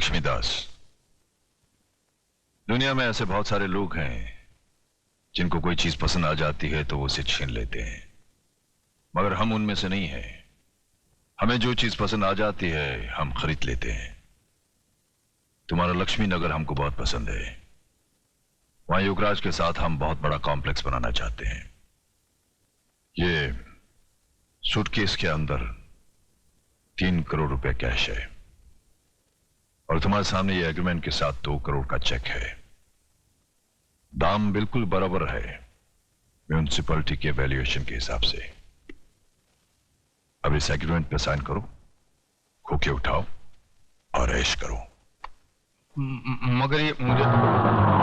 लक्ष्मीदास, दुनिया में ऐसे बहुत सारे लोग हैं जिनको कोई चीज पसंद आ जाती है तो वो उसे छीन लेते हैं, मगर हम उनमें से नहीं हैं। हमें जो चीज पसंद आ जाती है हम खरीद लेते हैं। तुम्हारा लक्ष्मी नगर हमको बहुत पसंद है। वहां युवराज के साथ हम बहुत बड़ा कॉम्प्लेक्स बनाना चाहते हैं। ये सूटकेस के अंदर 3 करोड़ रुपए कैश है और तुम्हारे सामने ये एग्रीमेंट के साथ 2 करोड़ का चेक है। दाम बिल्कुल बराबर है म्यूनिसिपैलिटी के वैल्यूएशन के हिसाब से। अब इस एग्रीमेंट पे साइन करो, खोके उठाओ और ऐश करो। मगर ये मुझे कुछ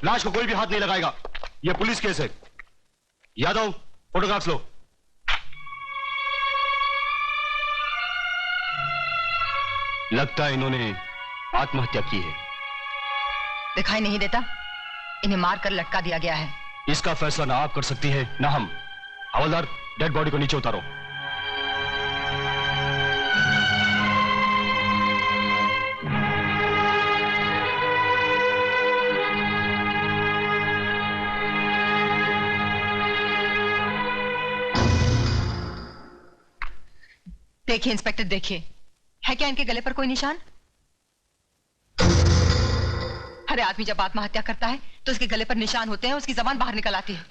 लाश को कोई भी हाथ नहीं लगाएगा। यह पुलिस केस है। यादव, फोटोग्राफ्स लो। लगता है इन्होंने आत्महत्या की है। दिखाई नहीं देता? इन्हें मारकर लटका दिया गया है। इसका फैसला ना आप कर सकती है ना हम। हवलदार, डेड बॉडी को नीचे उतारो। देखिए इंस्पेक्टर, देखिए, है क्या इनके गले पर कोई निशान? अरे आदमी जब आत्महत्या करता है तो उसके गले पर निशान होते हैं, उसकी जबान बाहर निकल आती है।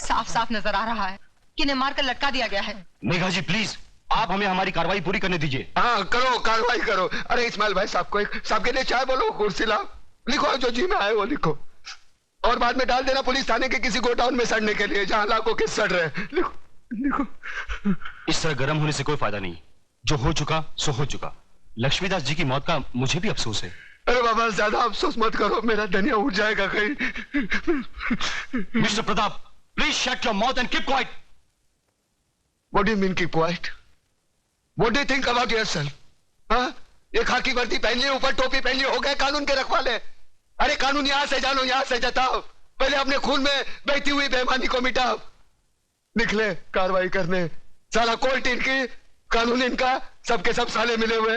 साफ साफ नजर आ रहा है कि इन्हें मारकर लटका दिया गया है। मेघा जी प्लीज, आप हमें हमारी कार्रवाई पूरी करने दीजिए। हाँ करो, कार्रवाई करो। अरे इस्माइल भाई साहब को साहब के लिए चाय बोलो, कुर्सी लाओ, लिखो जो जी में आए वो लिखो, और बाद में डाल देना पुलिस थाने के किसी गोडाउन में सड़ने के लिए जहां लाखों के सड़ रहे। लिखो लिखो। इस तरह गर्म होने से कोई फायदा नहीं। जो हो चुका सो हो चुका। लक्ष्मीदास जी की मौत का मुझे भी अफसोस है। अरे बाबा ज्यादा अफसोस मत करो, मेरा धनिया उठ जाएगा कहीं। Mister Pratap, please shut your mouth and keep quiet. What do you mean keep quiet? What do you think about yourself? हाँ, ये खाकी वर्दी पहन ली, ऊपर टोपी पहन ली, हो गए कानून के रखवाले। अरे कानून यहां से जानो, यहां से जताओ, पहले अपने खून में बहती हुई बेईमानी को मिटाओ। निकले कार्रवाई करने। साला कोर्ट इनकी, कानून इनका, सबके सब साले मिले हुए।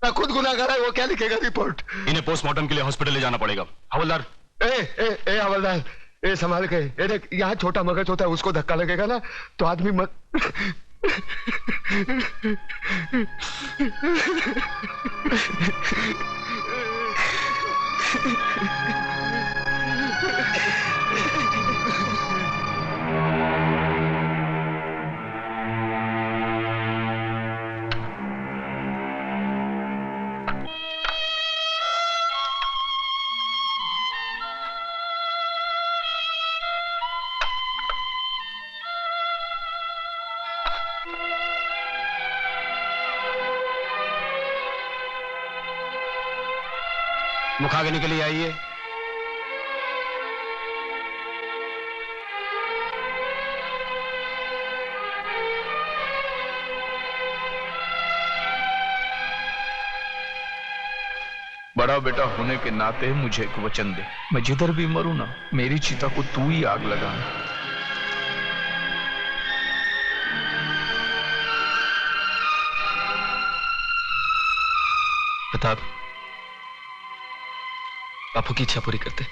मैं खुद गुनाहगार है, वो क्या लिखेगा रिपोर्ट? इन्हें पोस्टमार्टम के लिए हॉस्पिटल ले जाना पड़ेगा। हवलदार, ए हवलदार, ए संभाल के। ए देख, यहाँ छोटा मगज होता है, उसको धक्का लगेगा ना तो आदमी मत। मुखाग्नि के लिए आइए। बड़ा बेटा होने के नाते मुझे एक वचन दे, मैं जिधर भी मरूं ना, मेरी चिता को तू ही आग लगाना। प्रताप, बापू की इच्छा पूरी करते।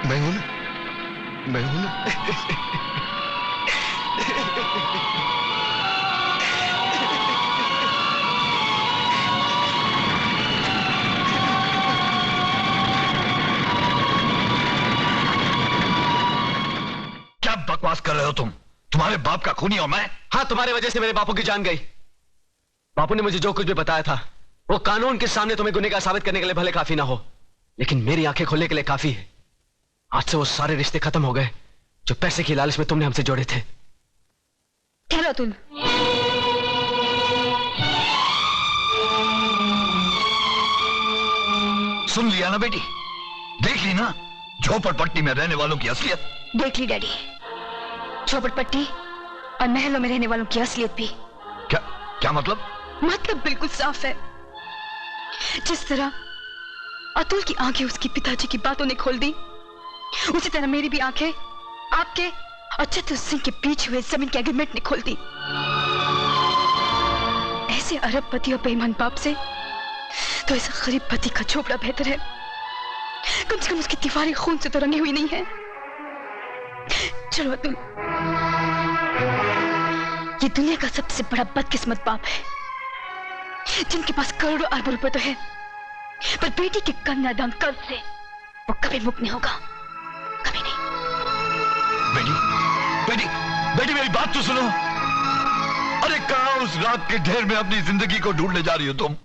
मैं हूं ना, मैं हूं ना। क्या बकवास कर रहे हो तुम? तुम्हारे बाप का खूनी हूं मैं? हाँ, तुम्हारे वजह से मेरे बापू की जान गई। बापू ने मुझे जो कुछ भी बताया था वो कानून के सामने तुम्हें गुनहगार साबित करने के लिए भले काफी ना हो, लेकिन मेरी आंखें खोलने के लिए काफी है। आज से वो सारे रिश्ते खत्म हो गए जो पैसे की लालच में तुमने हमसे जोड़े थे। ठहरो तुम। सुन लिया ना बेटी? देख ली ना झोपड़पट्टी में रहने वालों की असलियत? देख ली डैडी, झोपड़पट्टी और महलों में रहने वालों की असलियत भी। क्या क्या मतलब? मतलब बिल्कुल साफ है। जिस तरह अतुल की आंखें उसके पिताजी की बातों ने खोल दी, उसी तरह मेरी भी आंखें आपके और चतुर सिंह के बीच हुए जमीन के एग्रीमेंट ने खोल दी। ऐसे अरबपति और बेईमान बाप से तो ऐसा गरीब पति का झोपड़ा बेहतर है। कम से कम उसकी दीवारें खून से तो रंगी हुई नहीं है। चलो अतुल, ये दुनिया का सबसे बड़ा बदकिस्मत बाप है जिनके पास करोड़ों अरबों रुपए तो है, पर बेटी के कन्यादान कर्ज से वो कभी मुक्त नहीं होगा, कभी नहीं। बेटी बेटी बेटी मेरी बात तो सुनो। अरे कहां उस रात के ढेर में अपनी जिंदगी को ढूंढने जा रही हो तुम?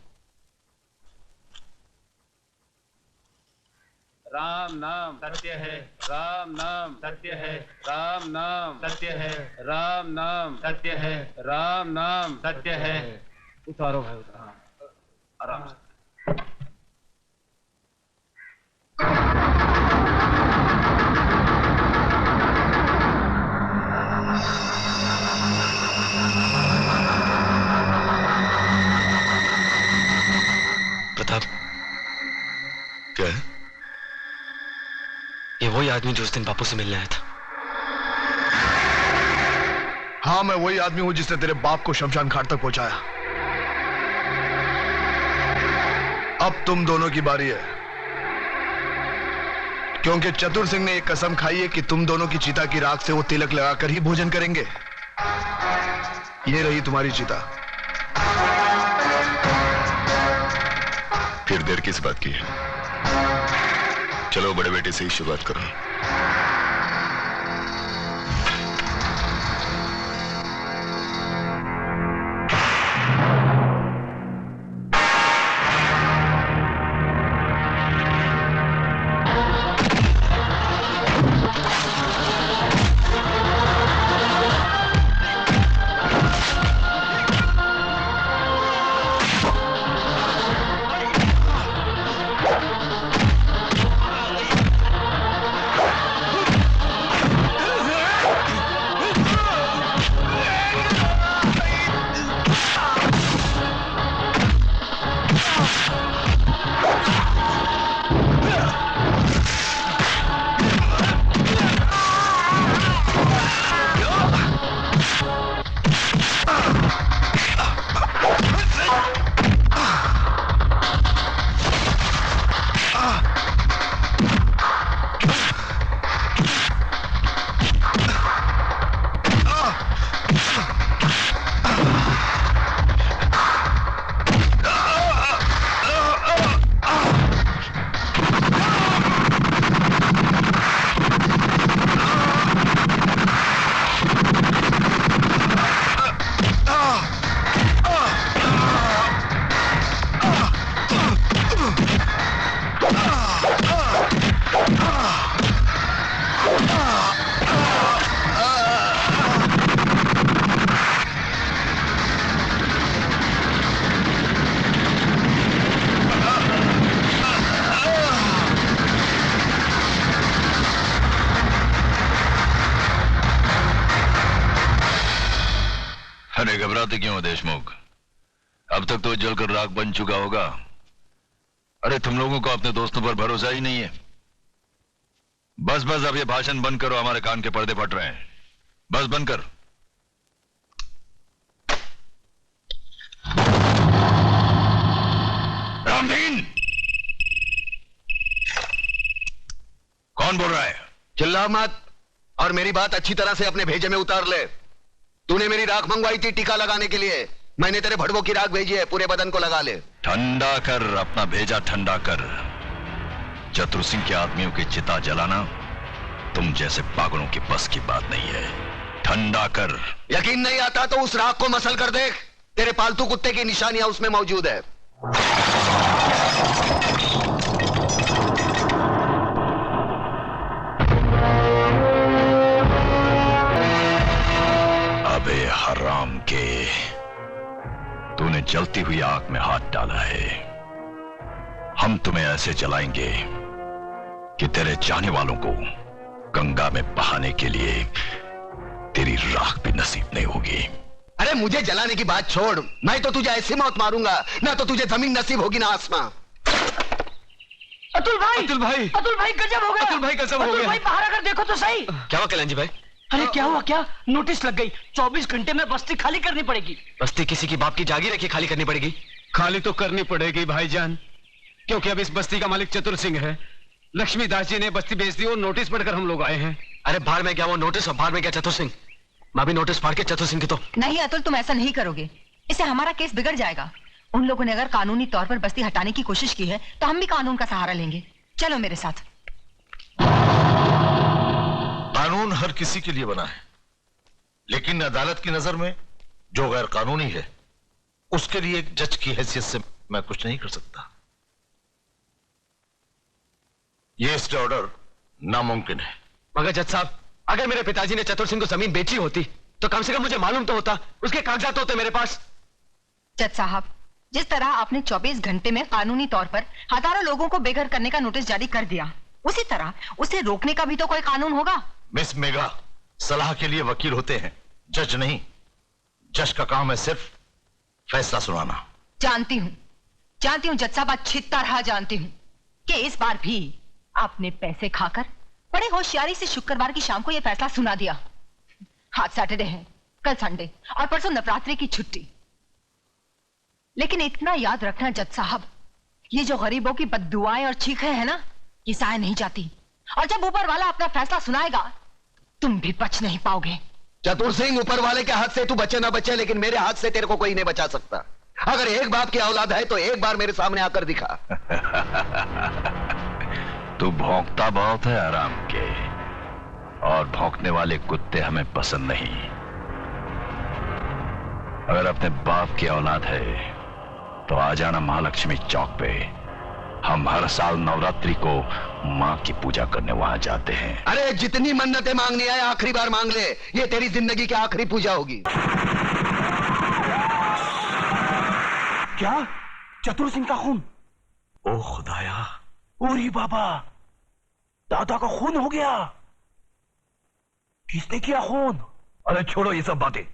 राम नाम सत्य है, राम नाम सत्य है, राम नाम सत्य है, राम नाम सत्य है, राम नाम सत्य है। उतारो भाई उतारो, आराम से। प्रताप, क्या है? ये वही आदमी जो उस दिन बापू से मिलने आया था। हाँ, मैं वही आदमी हूं जिसने तेरे बाप को शमशान घाट तक पहुंचाया। अब तुम दोनों की बारी है, क्योंकि चतुर सिंह ने एक कसम खाई है कि तुम दोनों की चिता की राख से वो तिलक लगाकर ही भोजन करेंगे। ये रही तुम्हारी चिता। फिर देर किस बात की है? चलो बड़े बेटे से ही शुरुआत करो। अरे घबराते क्यों हो देशमुख? अब तक तो जलकर राख बन चुका होगा। अरे तुम लोगों को अपने दोस्तों पर भरोसा ही नहीं है। बस बस अब ये भाषण बंद करो, हमारे कान के पर्दे फट रहे हैं। बस बंद कर। रामदीन, कौन बोल रहा है? चिल्ला मत और मेरी बात अच्छी तरह से अपने भेजे में उतार ले। तूने मेरी राख मंगवाई थी टीका लगाने के लिए, मैंने तेरे भड़वों की राख भेजी है, पूरे बदन को लगा ले। ठंडा कर, अपना भेजा ठंडा कर। चतुर सिंह के आदमियों की चिता जलाना तुम जैसे पागलों की बस की बात नहीं है। ठंडा कर। यकीन नहीं आता तो उस राख को मसल कर देख, तेरे पालतू कुत्ते की निशानियां उसमें मौजूद है। अबे हराम के, तूने जलती हुई आग में हाथ डाला है। हम तुम्हें ऐसे जलाएंगे कि तेरे चाहने वालों को गंगा में बहाने के लिए तेरी राख भी नसीब नहीं होगी। अरे मुझे जलाने की बात छोड़, मैं तो तुझे ऐसी मौत मारूंगा ना तो तुझे जमीन नसीब होगी ना आसमां। अतुल भाई, अतुल भाई, अतुल भाई गजब हो गया। अतुल भाई गजब हो गया। अतुल भाई बाहर आकर देखो तो सही। क्या हुआ कल्याण जी भाई? अरे क्या हुआ? क्या नोटिस लग गई, 24 घंटे में बस्ती खाली करनी पड़ेगी। बस्ती किसी की बाप की जागीर है कि खाली करनी पड़ेगी? खाली तो करनी पड़ेगी भाईजान, क्योंकि अब इस बस्ती का मालिक चतुर सिंह है। लक्ष्मीदास जी ने बस्ती बेच दी और नोटिस पढ़कर हम लोग आए हैं। अरे बाहर में क्या वो नोटिस और बाहर में क्या चतुर सिंह? मैं भी नोटिस फाड़ के चतुर सिंह की तो नहीं अतुल, तुम ऐसा नहीं करोगे, इससे हमारा केस बिगड़ जाएगा। उन लोगों ने अगर कानूनी तौर पर बस्ती हटाने की कोशिश की है तो हम भी कानून का सहारा लेंगे। चलो मेरे साथ। कानून हर किसी के लिए बना है, लेकिन अदालत की नजर में जो गैर कानूनी है उसके लिए एक जज की हैसियत से मैं कुछ नहीं कर सकता। यह स्टे ऑर्डर नामुमकिन है। मगर जज साहब, अगर मेरे पिताजी ने चतुर सिंह को जमीन बेची होती तो कम से कम मुझे मालूम तो होता, उसके कागजात होते मेरे पास। जज साहब, जिस तरह आपने 24 घंटे में कानूनी तौर पर हजारों लोगों को बेघर करने का नोटिस जारी कर दिया, उसी तरह उसे रोकने का भी तो कोई कानून होगा। मिस मेघा, सलाह के लिए वकील होते हैं, जज नहीं। जज का काम है सिर्फ फैसला सुनाना। जानती हूँ जज साहब, अच्छी तरह जानती हूँ कि इस बार भी आपने पैसे खाकर बड़े होशियारी से शुक्रवार की शाम को यह फैसला सुना दिया। आज सैटरडे है, कल संडे और परसों नवरात्रि की छुट्टी। लेकिन इतना याद रखना जज साहब, ये जो गरीबों की बद्दुआएं और चीखें हैं ना, ये सहे नहीं जाती। और जब ऊपर वाला अपना फैसला सुनाएगा तुम भी बच नहीं पाओगे। चतुर सिंह, ऊपर वाले के हाथ से तू बचे ना बचे, लेकिन मेरे हाथ से तेरे को कोई नहीं बचा सकता। अगर एक बाप की औलाद है तो एक बार मेरे सामने आकर दिखा। तू भौंकता बहुत है आराम के, और भौंकने वाले कुत्ते हमें पसंद नहीं। अगर अपने बाप की औलाद है तो आ जाना महालक्ष्मी चौक पे। हम हर साल नवरात्रि को मां की पूजा करने वहां जाते हैं। अरे जितनी मन्नतें मांगनी है आखिरी बार मांग ले, ये तेरी जिंदगी की आखिरी पूजा होगी। क्या? चतुर सिंह का खून? ओ खुदाया, ओरी बाबा, दादा का खून हो गया। किसने किया खून? अरे छोड़ो ये सब बातें,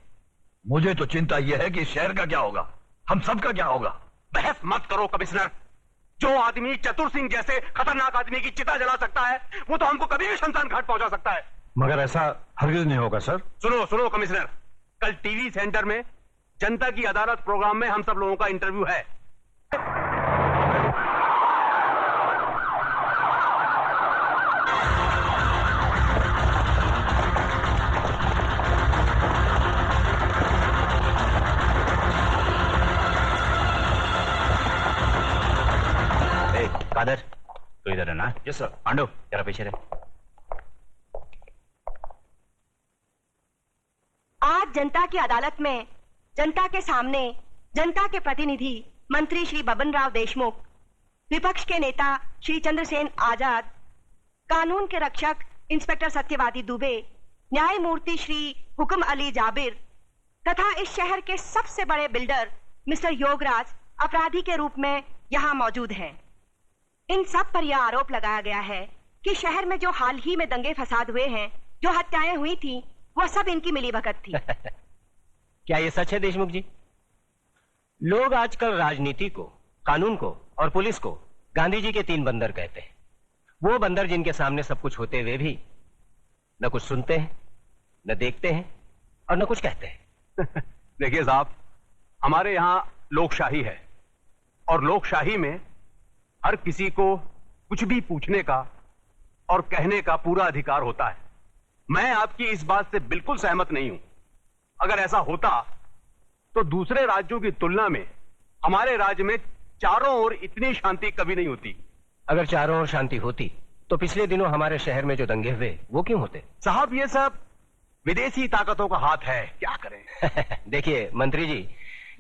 मुझे तो चिंता यह है कि शहर का क्या होगा, हम सब का क्या होगा। बहस मत करो कमिश्नर। जो आदमी चतुर सिंह जैसे खतरनाक आदमी की चिता जला सकता है, वो तो हमको कभी भी शमशान घाट पहुंचा सकता है। मगर ऐसा हरगिज नहीं होगा सर। सुनो कमिश्नर, कल टीवी सेंटर में जनता की अदालत प्रोग्राम में हम सब लोगों का इंटरव्यू है। कादर, तो इधर है ना? Yes sir. पांडु, जरा पीछे रहे। आज जनता की अदालत में जनता के सामने जनता के प्रतिनिधि मंत्री श्री बबन राव देशमुख, विपक्ष के नेता श्री चंद्रसेन आजाद, कानून के रक्षक इंस्पेक्टर सत्यवादी दुबे, न्यायमूर्ति श्री हुक्म अली जाबिर तथा इस शहर के सबसे बड़े बिल्डर मिस्टर योगराज अपराधी के रूप में यहाँ मौजूद हैं। इन सब पर यह आरोप लगाया गया है कि शहर में जो हाल ही में दंगे फसाद हुए हैं, जो हत्याएं हुई थी, वह सब इनकी मिलीभगत थी। क्या ये सच है देशमुख जी? लोग आजकल राजनीति को, कानून को और पुलिस को गांधी जी के 3 बंदर कहते हैं। वो बंदर जिनके सामने सब कुछ होते हुए भी न कुछ सुनते हैं, न देखते हैं और न कुछ कहते हैं। देखिए साहब, हमारे यहां लोकशाही है और लोकशाही में हर किसी को कुछ भी पूछने का और कहने का पूरा अधिकार होता है। मैं आपकी इस बात से बिल्कुल सहमत नहीं हूं। अगर ऐसा होता तो दूसरे राज्यों की तुलना में हमारे राज्य में चारों ओर इतनी शांति कभी नहीं होती। अगर चारों ओर शांति होती तो पिछले दिनों हमारे शहर में जो दंगे हुए वो क्यों होते? साहब, ये सब विदेशी ताकतों का हाथ है, क्या करें। देखिए मंत्री जी,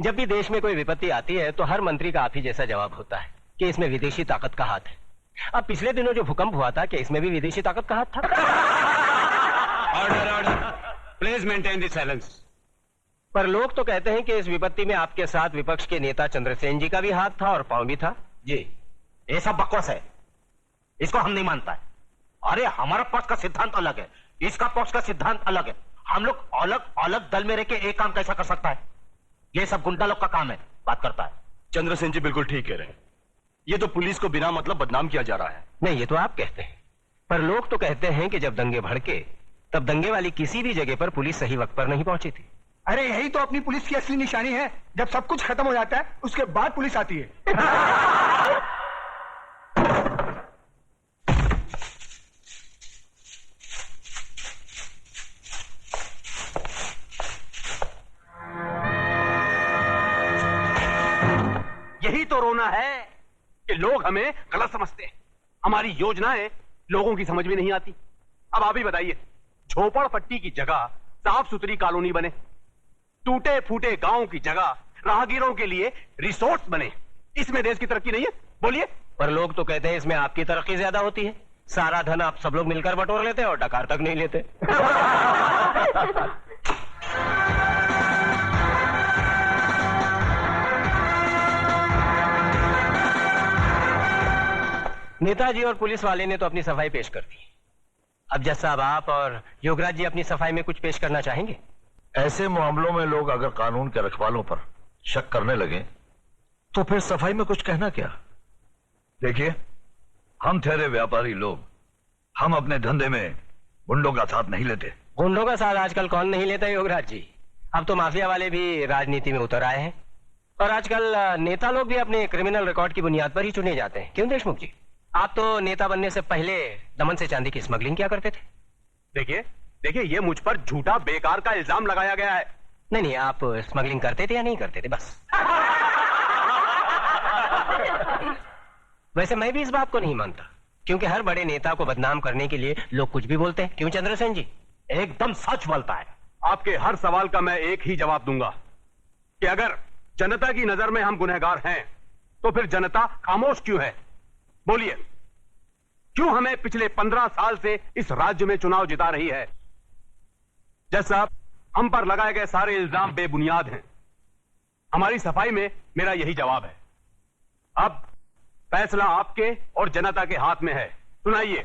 जब भी देश में कोई विपत्ति आती है तो हर मंत्री का आप ही जैसा जवाब होता है कि इसमें विदेशी ताकत का हाथ है। अब पिछले दिनों जो भूकंप हुआ था, क्या इसमें भी विदेशी ताकत का हाथ था? Order order, please maintain the silence. पर लोग तो कहते हैं कि इस विपत्ति में आपके साथ विपक्ष के नेता चंद्रसेन जी का भी हाथ था और पांव भी था। जी, ये सब बकवास है, इसको हम नहीं मानता है। अरे हमारा पक्ष का सिद्धांत अलग है, इसका पक्ष का सिद्धांत अलग है। हम लोग अलग अलग दल में रह के एक काम कैसा कर सकता है? ये सब गुंडा लोग का काम है, बात करता है। चंद्रसेन जी बिल्कुल ठीक कह रहे हैं। ये तो पुलिस को बिना मतलब बदनाम किया जा रहा है। नहीं, ये तो आप कहते हैं, पर लोग तो कहते हैं कि जब दंगे भड़के तब दंगे वाली किसी भी जगह पर पुलिस सही वक्त पर नहीं पहुंची थी। अरे यही तो अपनी पुलिस की असली निशानी है। जब सब कुछ खत्म हो जाता है उसके बाद पुलिस आती है। यही तो रोना है कि लोग हमें गलत समझते हैं। हमारी योजनाएं लोगों की समझ में नहीं आती। अब आप ही बताइए, झोपड़पट्टी की जगह साफ सुथरी कॉलोनी बने, टूटे फूटे गांव की जगह राहगीरों के लिए रिसोर्ट बने, इसमें देश की तरक्की नहीं है? बोलिए। पर लोग तो कहते हैं इसमें आपकी तरक्की ज्यादा होती है। सारा धन आप सब लोग मिलकर बटोर लेते हैं और डकार तक नहीं लेते। नेताजी और पुलिस वाले ने तो अपनी सफाई पेश कर दी। अब जज साहब, आप और योगराज जी अपनी सफाई में कुछ पेश करना चाहेंगे? ऐसे मामलों में लोग अगर कानून के रखवालों पर शक करने लगे तो फिर सफाई में कुछ कहना क्या? देखिए, हम ठहरे व्यापारी लोग, हम अपने धंधे में गुंडों का साथ नहीं लेते। गुंडों का साथ आजकल कौन नहीं लेता योगराज जी? अब तो माफिया वाले भी राजनीति में उतर आए हैं और आजकल नेता लोग भी अपने क्रिमिनल रिकॉर्ड की बुनियाद पर ही चुने जाते हैं। क्यों देशमुख जी, आप तो नेता बनने से पहले दमन से चांदी की स्मगलिंग क्या करते थे? देखिए, ये मुझ पर झूठा बेकार का इल्जाम लगाया गया है। नहीं, आप स्मगलिंग करते थे या नहीं करते थे? बस। वैसे मैं भी इस बात को नहीं मानता, क्योंकि हर बड़े नेता को बदनाम करने के लिए लोग कुछ भी बोलते हैं। क्यों चंद्रसेन जी? एकदम सच बोलता है। आपके हर सवाल का मैं एक ही जवाब दूंगा कि अगर जनता की नजर में हम गुनहगार हैं तो फिर जनता खामोश क्यों है? बोलिए, क्यों हमें पिछले 15 साल से इस राज्य में चुनाव जिता रही है? जज साहब, हम पर लगाए गए सारे इल्जाम बेबुनियाद हैं। हमारी सफाई में मेरा यही जवाब है। अब फैसला आपके और जनता के हाथ में है। सुनाइए।